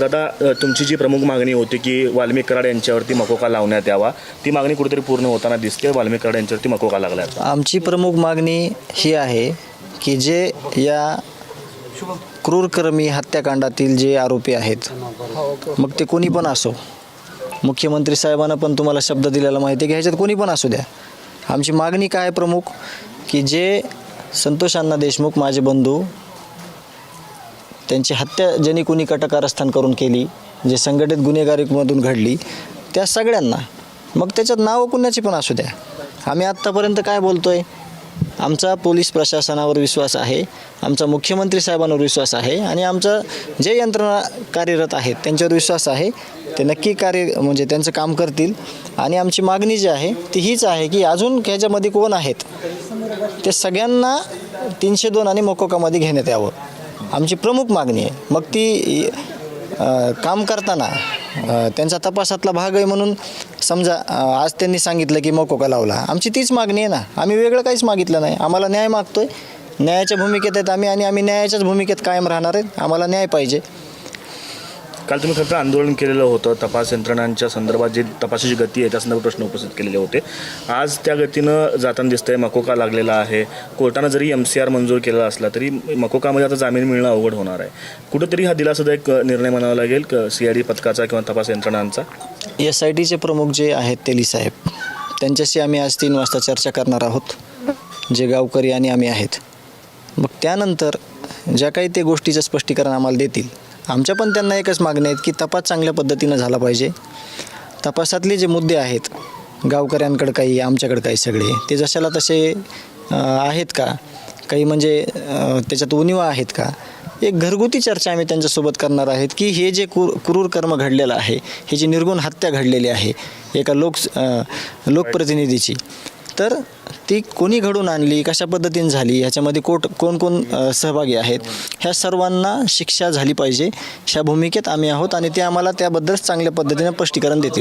दादा, तुमची जी प्रमुख मागणी होती की वाल्मिक कराड यांच्यावरती मकोका लावण्यात यावा, ती मागणी कुठेतरी पूर्ण होताना दिसते. वाल्मिक कराड यांच्यावरती मकोका लागला आहे. आमची प्रमुख मागणी ही आहे की जे या क्रूरकर्मी हत्याकांडातील जे आरोपी आहेत, मग ते कोणी पण असो, मुख्यमंत्री साहेबांना पण तुम्हाला शब्द दिलेला माहिती आहे की ह्याच्यात कोणी पण असू द्या, आमची मागणी काय आहे प्रमुख, की जे संतोष अण्णा देशमुख माझे बंधू, त्यांची हत्या ज्यांनी कोणी कटकारस्थान करून केली, जे संघटित गुन्हेगारीमधून घडली, त्या सगळ्यांना, मग त्याच्यात नावं कुणाची पण असू द्या, आम्ही आत्तापर्यंत काय बोलतो आहे, आमचा पोलीस प्रशासनावर विश्वास आहे, आमचा मुख्यमंत्री साहेबांवर विश्वास आहे आणि आमचं जे यंत्रणा कार्यरत आहेत त्यांच्यावर विश्वास आहे. ते नक्की म्हणजे त्यांचं काम करतील. आणि आमची मागणी जी आहे ती हीच आहे की अजून ह्याच्यामध्ये कोण आहेत ते सगळ्यांना 302 आणि मकोकामध्ये घेण्यात यावं, आमची प्रमुख मागणी आहे. मग ती काम करताना त्यांचा तपासातला भाग आहे म्हणून समजा आज त्यांनी सांगितलं की मकोका लावला, आमची तीच मागणी आहे ना, आम्ही वेगळं काहीच मागितलं नाही. आम्हाला न्याय मागतोय, न्यायाच्या भूमिकेत आहेत आम्ही आणि आम्ही न्यायाच्याच भूमिकेत कायम राहणार आहेत. आम्हाला न्याय पाहिजे. काल तुम्ही खरं तर आंदोलन केलेलं होतं, तपास यंत्रणांच्या संदर्भात जी तपासाची गती आहे त्या संदर्भात प्रश्न उपस्थित केलेले होते. आज त्या गतीनं जाताना दिसतंय, मकोका लागलेला आहे. कोर्टानं जरी MCR मंजूर केलेला असला तरी मकोकामध्ये आता जामीन मिळणं अवघड होणार आहे. कुठंतरी हा दिलासादायक निर्णय म्हणावा लागेल CID पथकाचा किंवा तपास यंत्रणांचा. SITचे प्रमुख जे आहेत तेली साहेब, त्यांच्याशी आम्ही आज 3 वाजता चर्चा करणार आहोत, जे गावकरी आणि आम्ही आहेत. मग त्यानंतर ज्या काही ते गोष्टीचं स्पष्टीकरण आम्हाला देतील. आमच्या पण त्यांना एकच मागणी आहेत की तपास चांगल्या पद्धतीनं झाला पाहिजे. तपासातले जे मुद्दे आहेत, गावकऱ्यांकडे काही, आमच्याकडे काही, सगळे ते जशाला तसे आहेत का, काही म्हणजे त्याच्यात उणिवा आहेत का, एक घरगुती चर्चा आम्ही त्यांच्यासोबत करणार आहेत की हे जे क्रूर कर्म घडलेलं आहे, ही जी निर्गुण हत्या घडलेली आहे एका लोकप्रतिनिधीची, तर ती कोणी घडून आणली, कशा पद्धतीने झाली, ह्याच्यामध्ये कोण कोण सहभागी आहेत, ह्या सर्वांना शिक्षा झाली पाहिजे, ह्या भूमिकेत आम्ही आहोत आणि ते आम्हाला त्याबद्दल चांगल्या पद्धतीने स्पष्टीकरण देतील.